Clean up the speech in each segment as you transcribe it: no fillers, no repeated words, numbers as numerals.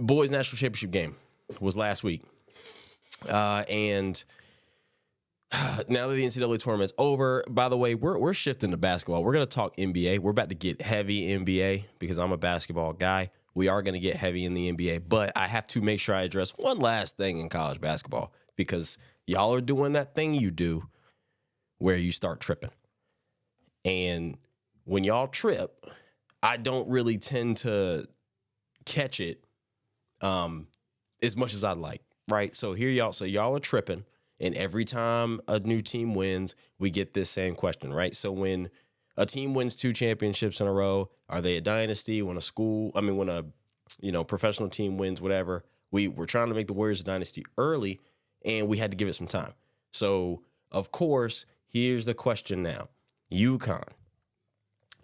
boys national championship game was last week. And now that the NCAA tournament's over, by the way, we're shifting to basketball. We're going to talk NBA. We're about to get heavy NBA because I'm a basketball guy. We are going to get heavy in the NBA, but I have to make sure I address one last thing in college basketball because y'all are doing that thing you do where you start tripping. And when y'all trip, I don't really tend to catch it as much as I'd like, right? So here y'all are tripping. And every time a new team wins, we get this same question, right? So when a team wins 2 championships in a row, are they a dynasty? When a professional team wins, whatever, we're trying to make the Warriors a dynasty early, and we had to give it some time. So, of course, here's the question now. UConn.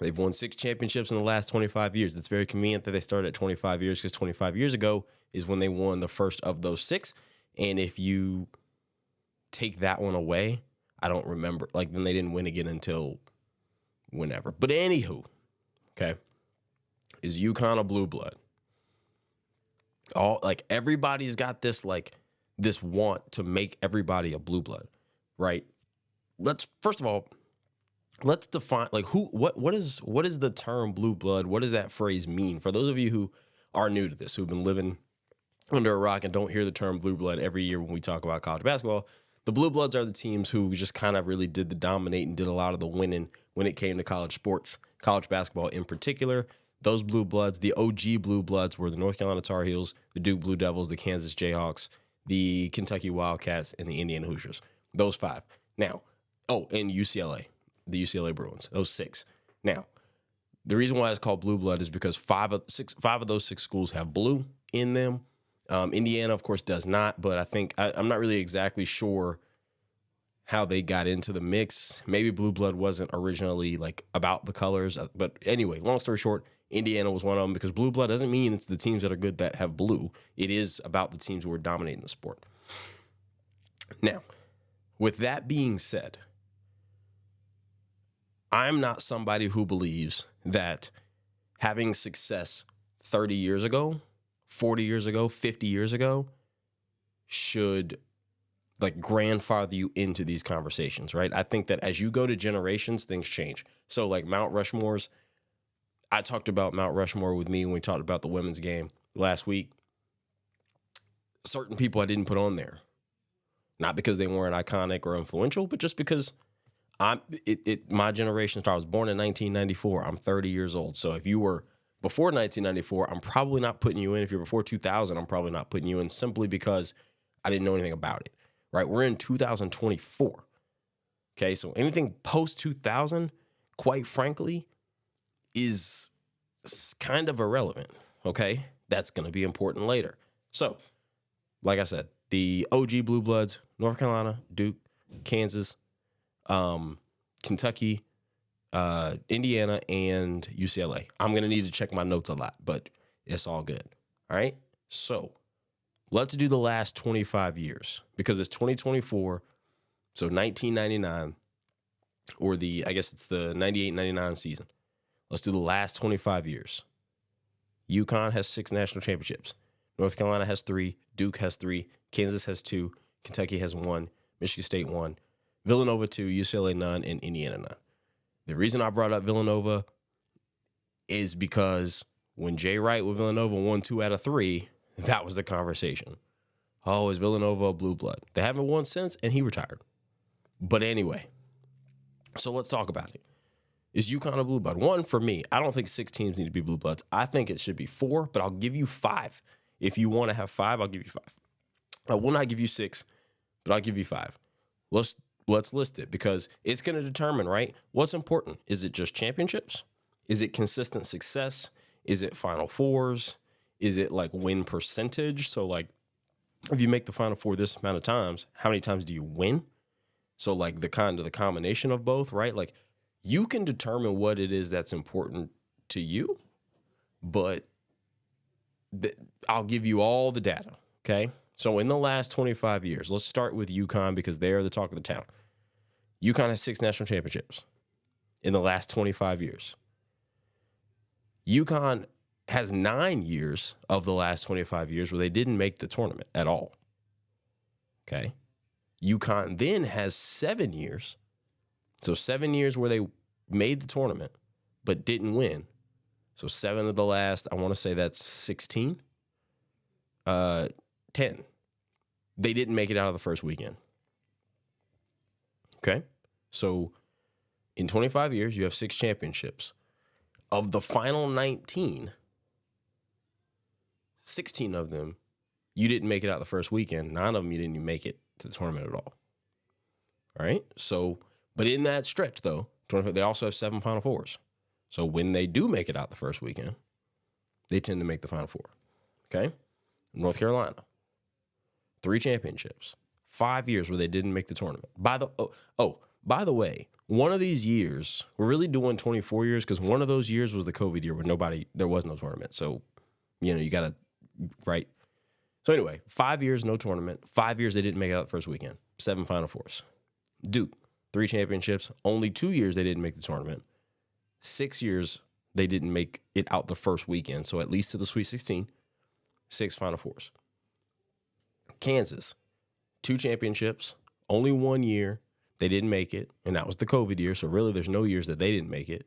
They've won 6 championships in the last 25 years. It's very convenient that they started at 25 years because 25 years ago is when they won the first of those 6. And if you take that one away, I don't remember. Then they didn't win again until whenever. But anywho, okay, is UConn a blue blood? Everybody's got this want to make everybody a blue blood, right? First of all, let's define what is the term blue blood? What does that phrase mean? For those of you who are new to this, who've been living under a rock and don't hear the term blue blood every year when we talk about college basketball, the blue bloods are the teams who just kind of really did the dominate and did a lot of the winning when it came to college sports, college basketball in particular. Those blue bloods, the OG blue bloods, were the North Carolina Tar Heels, the Duke Blue Devils, the Kansas Jayhawks, the Kentucky Wildcats, and the Indiana Hoosiers. Those 5. Now, and UCLA, the UCLA Bruins. Those 6. Now, the reason why it's called blue blood is because 5 of those 6 schools have blue in them. Indiana, of course, does not, but I think I'm not really exactly sure how they got into the mix. Maybe blue blood wasn't originally about the colors, but anyway, long story short, Indiana was one of them because blue blood doesn't mean it's the teams that are good that have blue. It is about the teams who are dominating the sport. Now, with that being said, I'm not somebody who believes that having success 30 years ago, 40 years ago, 50 years ago should grandfather you into these conversations, right? I think that as you go to generations, things change. So Mount Rushmore's, I talked about Mount Rushmore with me when we talked about the women's game last week. Certain people I didn't put on there, not because they weren't iconic or influential, but just because my generation, I was born in 1994. I'm 30 years old. So if you were before 1994, I'm probably not putting you in. If you're before 2000, I'm probably not putting you in simply because I didn't know anything about it, right? We're in 2024. Okay, so anything post 2000, quite frankly, is kind of irrelevant, okay? That's going to be important later. So, like I said, the OG Blue Bloods, North Carolina, Duke, Kansas, Kentucky, Indiana, and UCLA. I'm going to need to check my notes a lot, but it's all good. All right? So let's do the last 25 years because it's 2024. So 1999 or it's the 98-99 season. Let's do the last 25 years. UConn has 6 national championships. North Carolina has 3. Duke has 3. Kansas has 2. Kentucky has 1. Michigan State 1. Villanova 2. UCLA none. And Indiana none. The reason I brought up Villanova is because when Jay Wright with Villanova won 2 out of 3, that was the conversation. Oh, is Villanova a blue blood? They haven't won since, and he retired. But anyway, so let's talk about it. Is UConn a blue blood? One, for me, I don't think 6 teams need to be blue bloods. I think it should be 4, but I'll give you 5. If you want to have 5, I'll give you 5. I will not give you 6, but I'll give you 5. Let's list it because it's going to determine, right? What's important? Is it just championships? Is it consistent success? Is it Final Fours? Is it win percentage? So if you make the Final Four this amount of times, how many times do you win? So the combination of both, right? You can determine what it is that's important to you, but I'll give you all the data, okay? So in the last 25 years, let's start with UConn because they're the talk of the town. UConn has 6 national championships in the last 25 years. UConn has 9 years of the last 25 years where they didn't make the tournament at all. Okay. UConn then has 7 years. So 7 years where they made the tournament but didn't win. So 7 of the last, I want to say that's 16. 10. They didn't make it out of the first weekend. Okay. So in 25 years, you have 6 championships. Of the final 19, 16 of them, you didn't make it out the first weekend. 9 of them, you didn't even make it to the tournament at all. All right. So, but in that stretch, though, they also have 7 Final Fours. So when they do make it out the first weekend, they tend to make the Final Four. Okay. North Carolina, 3 championships, 5 years where they didn't make the tournament. By the way, one of these years, we're really doing 24 years because one of those years was the COVID year where there was no tournament. So, you got to, right? So anyway, 5 years, no tournament. 5 years, they didn't make it out the first weekend. 7 Final Fours. Duke, 3 championships. Only 2 years they didn't make the tournament. 6 years they didn't make it out the first weekend. So at least to the Sweet 16, 6 Final Fours. Kansas, 2 championships. Only 1 year they didn't make it, and that was the COVID year. So really, there's no years that they didn't make it.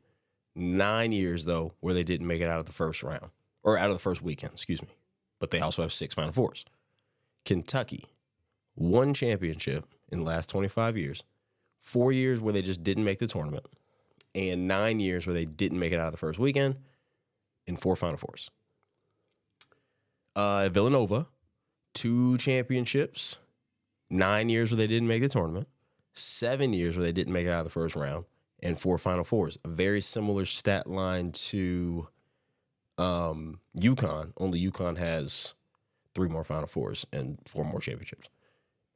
9 years, though, where they didn't make it out of the first round, or out of the first weekend, excuse me. But they also have 6 Final Fours. Kentucky, 1 championship in the last 25 years. 4 years where they just didn't make the tournament, and 9 years where they didn't make it out of the first weekend, and 4 Final Fours. Villanova, 2 championships, 9 years where they didn't make the tournament. 7 years where they didn't make it out of the first round, and 4 Final Fours. A very similar stat line to UConn. Only UConn has 3 more Final Fours and 4 more championships.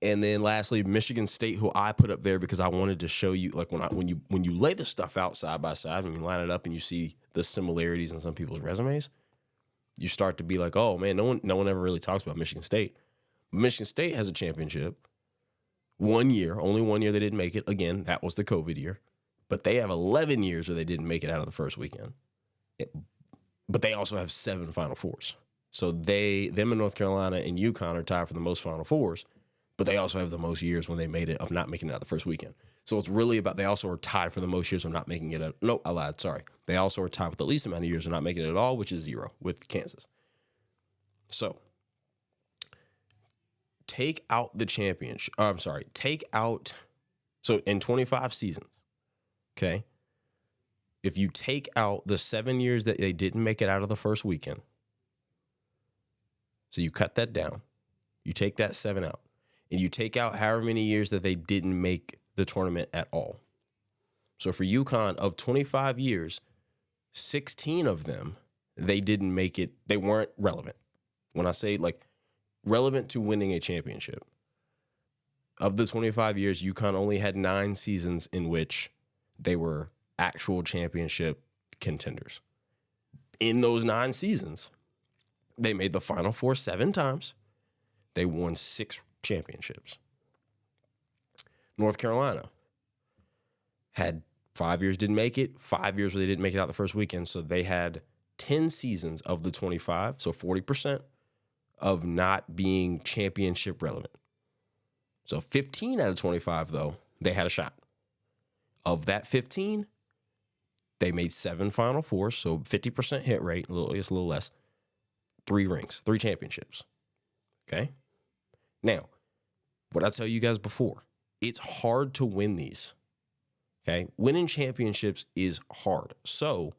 And then lastly, Michigan State, who I put up there because I wanted to show you, like when you lay the stuff out side by side and you line it up and you see the similarities in some people's resumes, you start to be like, oh man, no one ever really talks about Michigan State. Michigan State has a championship. 1 year, only 1 year they didn't make it. Again, that was the COVID year. But they have 11 years where they didn't make it out of the first weekend. But they also have 7 Final Fours. So them in North Carolina and UConn are tied for the most Final Fours, but they also have the most years when they made it of not making it out the first weekend. So it's really about, they also are tied for the most years of not making it. No, I lied, sorry. They also are tied with the least amount of years of not making it at all, which is 0 with Kansas. So take out the championship. So in 25 seasons, okay, if you take out the 7 years that they didn't make it out of the first weekend, so you cut that down, you take that 7 out, and you take out however many years that they didn't make the tournament at all. So for UConn, of 25 years, 16 of them, they didn't make it. They weren't relevant. When I say like relevant to winning a championship, of the 25 years, UConn only had 9 seasons in which they were actual championship contenders. In those 9 seasons, they made the Final Four 7 times. They won 6 championships. North Carolina had 5 years, didn't make it, 5 years where they didn't make it out the first weekend. So they had 10 seasons of the 25, so 40% of not being championship relevant. So 15 out of 25, though, they had a shot. Of that 15, they made 7 Final Fours, so 50% hit rate, it's a little less. 3 rings, 3 championships. Okay? Now, what I tell you guys before, it's hard to win these. Okay? Winning championships is hard. So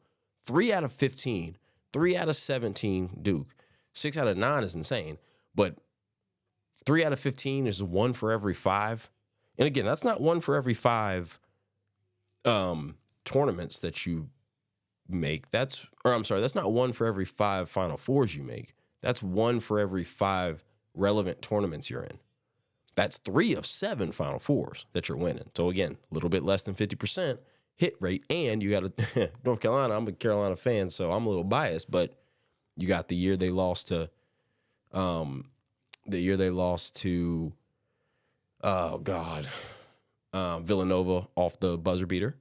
3 out of 15, 3 out of 17, Duke. 6 out of 9 is insane. But 3 out of 15 is 1 for every 5. And again, that's not 1 for every 5 tournaments that you make. That's not 1 for every 5 Final Fours you make. That's 1 for every 5 relevant tournaments you're in. That's 3 of 7 Final Fours that you're winning. So again, a little bit less than 50% hit rate. And you got to North Carolina. I'm a Carolina fan, so I'm a little biased, but you got the year they lost to Villanova off the buzzer beater.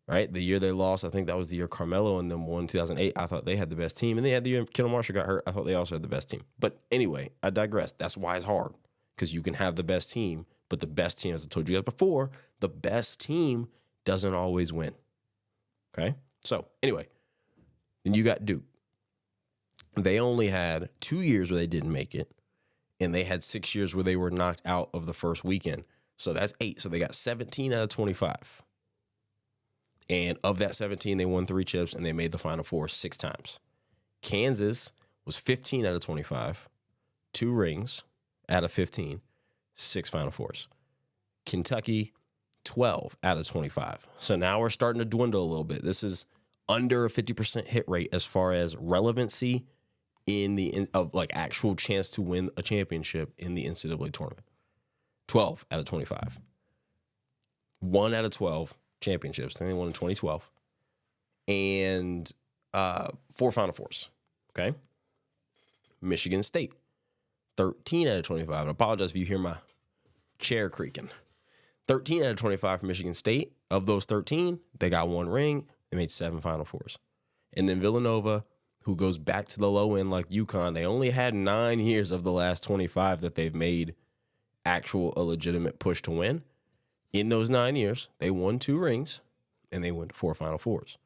right? The year they lost, I think that was the year Carmelo and them won 2008. I thought they had the best team. And they had the year Kendall Marshall got hurt. I thought they also had the best team. But anyway, I digress. That's why it's hard, because you can have the best team, but the best team, as I told you guys before, the best team doesn't always win. Okay? So anyway, then you got Duke. They only had 2 years where they didn't make it, and they had 6 years where they were knocked out of the first weekend. So that's 8. So they got 17 out of 25. And of that 17, they won 3 chips, and they made the Final Four 6 times. Kansas was 15 out of 25, 2 rings out of 15, 6 Final Fours. Kentucky, 12 out of 25. So now we're starting to dwindle a little bit. This is under a 50% hit rate as far as relevancy of actual chance to win a championship in the NCAA tournament. 12 out of 25. 1 out of 12 championships. I think they won in 2012. And 4 Final Fours. Okay? Michigan State, 13 out of 25. I apologize if you hear my chair creaking. 13 out of 25 for Michigan State. Of those 13, they got 1 ring. They made 7 Final Fours. And then Villanova, who goes back to the low end like UConn, they only had 9 years of the last 25 that they've made a legitimate push to win. In those 9 years, they won 2 rings, and they went to 4 Final Fours.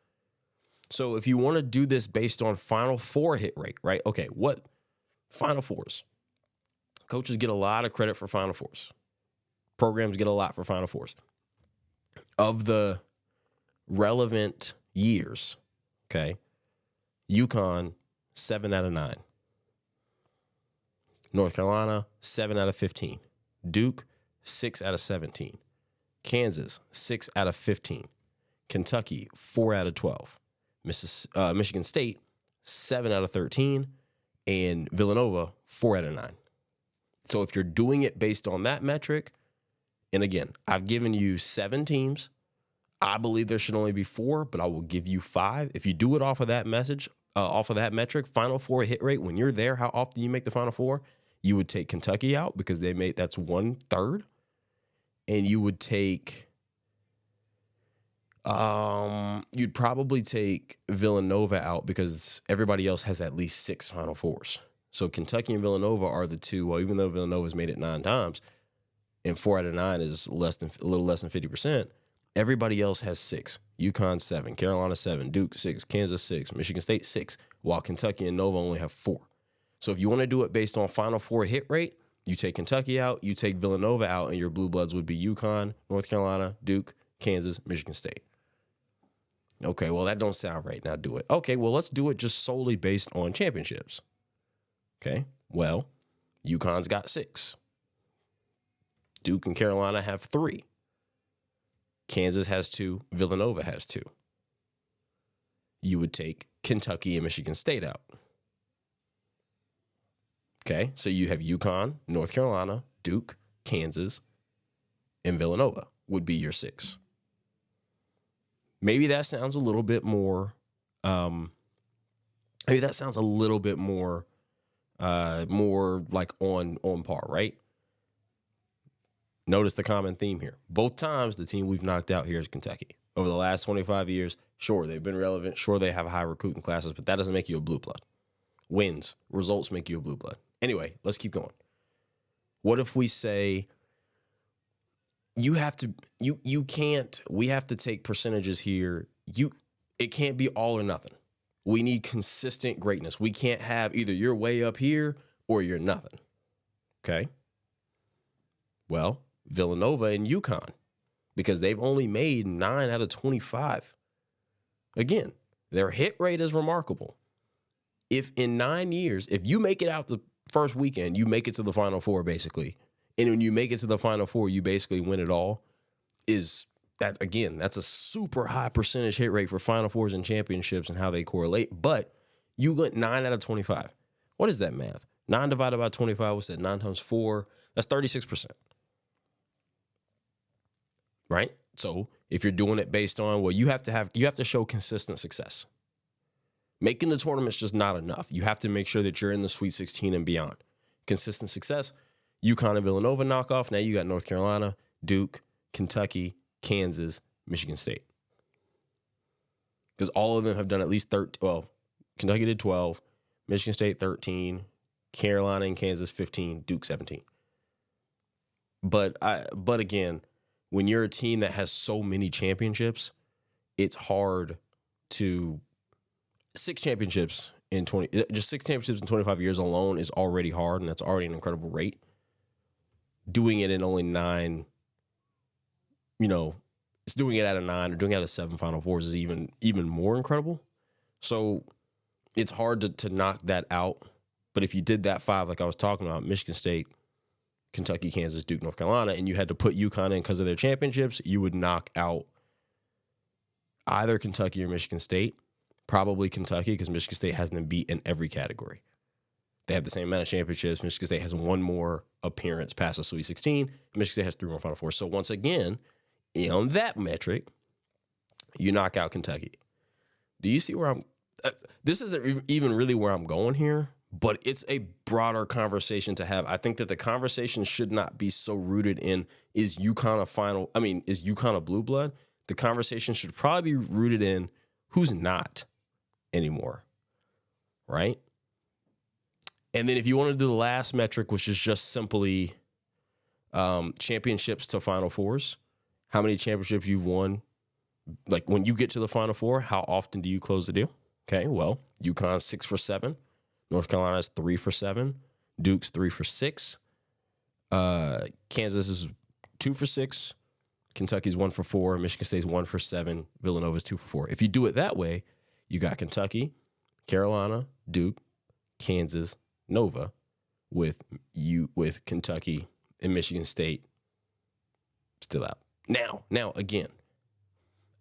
So if you want to do this based on Final Four hit rate, right? Okay, what Final Fours? Coaches get a lot of credit for Final Fours. Programs get a lot for Final Fours. Of the relevant years, okay, UConn, 7 out of 9. North Carolina, 7 out of 15. Duke, 6 out of 17. Kansas, 6 out of 15. Kentucky, 4 out of 12. Michigan State, 7 out of 13. And Villanova, 4 out of 9. So if you're doing it based on that metric, and again, I've given you 7 teams. I believe there should only be 4, but I will give you 5. If you do it off of that metric, Final Four hit rate, when you're there, how often you make the Final Four, you would take Kentucky out because that's 1/3. And you would take, you'd probably take Villanova out because everybody else has at least 6 Final Fours. So Kentucky and Villanova are the 2. Well, even though Villanova's made it 9 times, and 4 out of 9 is a little less than 50%, everybody else has 6. UConn 7, Carolina 7, Duke 6, Kansas 6, Michigan State 6, while Kentucky and Nova only have 4. So if you want to do it based on Final Four hit rate, you take Kentucky out, you take Villanova out, and your Blue Bloods would be UConn, North Carolina, Duke, Kansas, Michigan State. Okay, well, that don't sound right. Now do it. Okay, well, let's do it just solely based on championships. Okay, well, UConn's got 6. Duke and Carolina have 3. Kansas has 2. Villanova has 2. You would take Kentucky and Michigan State out. Okay, so you have UConn, North Carolina, Duke, Kansas, and Villanova would be your 6. Maybe that sounds a little bit more. More like on par, right? Notice the common theme here. Both times, the team we've knocked out here is Kentucky. Over the last 25 years, sure, they've been relevant. Sure, they have high recruiting classes, but that doesn't make you a blue blood. Wins, results make you a blue blood. Anyway, let's keep going. What if we say we have to take percentages here. It can't be all or nothing. We need consistent greatness. We can't have either you're way up here or you're nothing. Okay? Well, Villanova and UConn, because they've only made 9 out of 25. Again, their hit rate is remarkable. If in 9 years, if you make it out the first weekend, you make it to the Final Four, basically. And when you make it to the Final Four, you basically win it all. That's a super high percentage hit rate for Final Fours and championships and how they correlate. But you went 9 out of 25. What is that math? 9 divided by 25, what's that? 9 times 4, that's 36%. Right? So if you're doing it based on, well, you have to show consistent success. Making the tournament's just not enough. You have to make sure that you're in the Sweet 16 and beyond. Consistent success. UConn and Villanova knockoff. Now you got North Carolina, Duke, Kentucky, Kansas, Michigan State. because all of them have done at least 13. Well, Kentucky did 12, Michigan State 13, Carolina and Kansas 15, Duke 17. But again, when you're a team that has so many championships, it's hard to 6 championships in 25 years alone is already hard, and that's already an incredible rate. Doing it in only 9, it's doing it out of 9 or doing it out of 7 Final Fours is even more incredible. So it's hard to knock that out. But if you did that 5, like I was talking about, Michigan State, Kentucky, Kansas, Duke, North Carolina, and you had to put UConn in because of their championships, you would knock out either Kentucky or Michigan State. Probably Kentucky, because Michigan State has them beat in every category. They have the same amount of championships. Michigan State has 1 more appearance past the Sweet 16. Michigan State has 3 more Final Fours. So once again, on that metric, you knock out Kentucky. Do you see where I'm? This isn't even really where I'm going here, but it's a broader conversation to have. I think that the conversation should not be so rooted in, is UConn a blue blood? The conversation should probably be rooted in who's not anymore, right? And then if you want to do the last metric, which is just simply championships to Final Fours, how many championships you've won. Like when you get to the Final Four, how often do you close the deal? Okay, well, UConn's 6 for 7. North Carolina's 3 for 7. Duke's 3 for 6. Kansas is 2 for 6. Kentucky's 1 for 4. Michigan State's 1 for 7. Villanova's 2 for 4. If you do it that way, you got Kentucky, Carolina, Duke, Kansas, Nova, with Kentucky and Michigan State still out. Now again,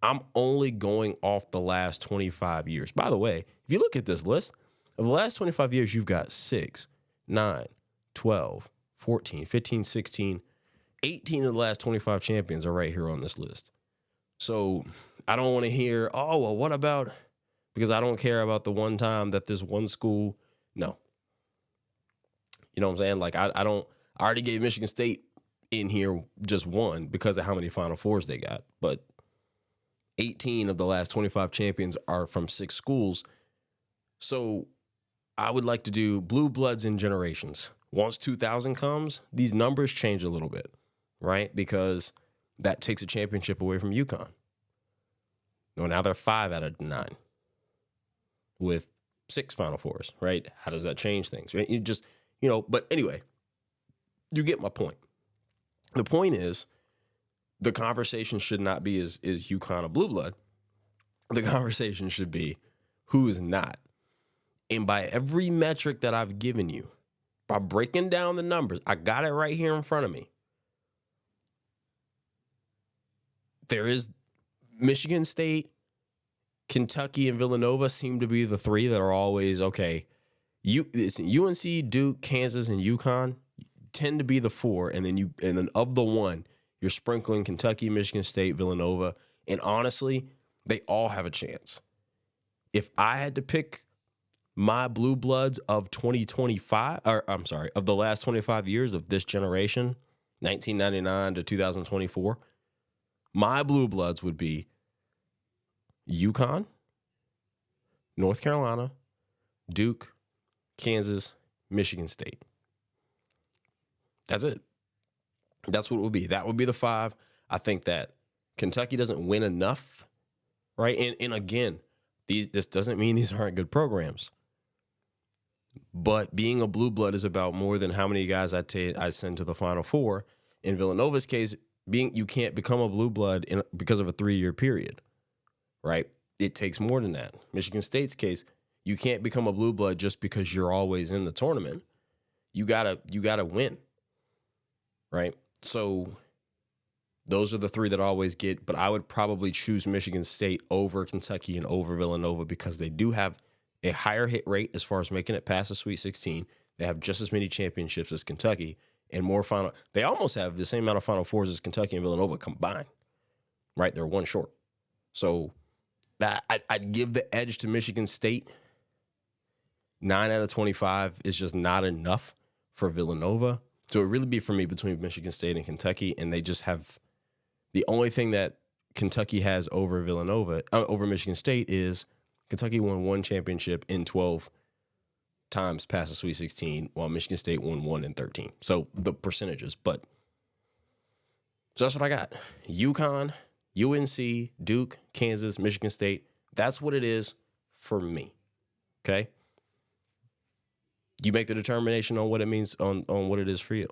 I'm only going off the last 25 years. By the way, if you look at this list, of the last 25 years, you've got 6, 9, 12, 14, 15, 16, 18 of the last 25 champions are right here on this list. So I don't want to hear, oh, well, what about, because I don't care about the one time that this one school, no. You know what I'm saying? Like, I already gave Michigan State in here just 1 because of how many Final Fours they got. But 18 of the last 25 champions are from 6 schools. So I would like to do blue bloods in generations. Once 2000 comes, these numbers change a little bit, right? Because that takes a championship away from UConn. Well, now they're 5 out of 9 with 6 Final Fours, right? How does that change things? Right? But anyway, you get my point. The point is, the conversation should not be is UConn a blue blood? The conversation should be who is not. And by every metric that I've given you, by breaking down the numbers, I got it right here in front of me. There is Michigan State, Kentucky, and Villanova seem to be the 3 that are always okay. UNC, Duke, Kansas, and UConn tend to be the 4, and then of the 1, you're sprinkling Kentucky, Michigan State, Villanova, and honestly, they all have a chance. If I had to pick my blue bloods of 2025, of the last 25 years of this generation, 1999 to 2024, my blue bloods would be UConn, North Carolina, Duke, Kansas, Michigan State. That's it. That's what it would be. That would be the 5. I think that Kentucky doesn't win enough, right? And again, this doesn't mean these aren't good programs. But being a blue blood is about more than how many guys I send to the Final Four. In Villanova's case, you can't become a blue blood because of a 3-year period, right? It takes more than that. Michigan State's case, you can't become a blue blood just because you're always in the tournament. You gotta win, right? So those are the 3 that I always get, but I would probably choose Michigan State over Kentucky and over Villanova because they do have a higher hit rate as far as making it past the Sweet 16. They have just as many championships as Kentucky and more final. They almost have the same amount of Final Fours as Kentucky and Villanova combined, right? They're 1 short. So that I'd give the edge to Michigan State. 9 out of 25 is just not enough for Villanova. So it would really be for me between Michigan State and Kentucky, and they just have the only thing that Kentucky has over over Michigan State is Kentucky won 1 championship in 12 times past the Sweet 16, while Michigan State won 1 in 13. So the percentages, but so that's what I got. UConn, UNC, Duke, Kansas, Michigan State. That's what it is for me. Okay? You make the determination on what it means on what it is for you.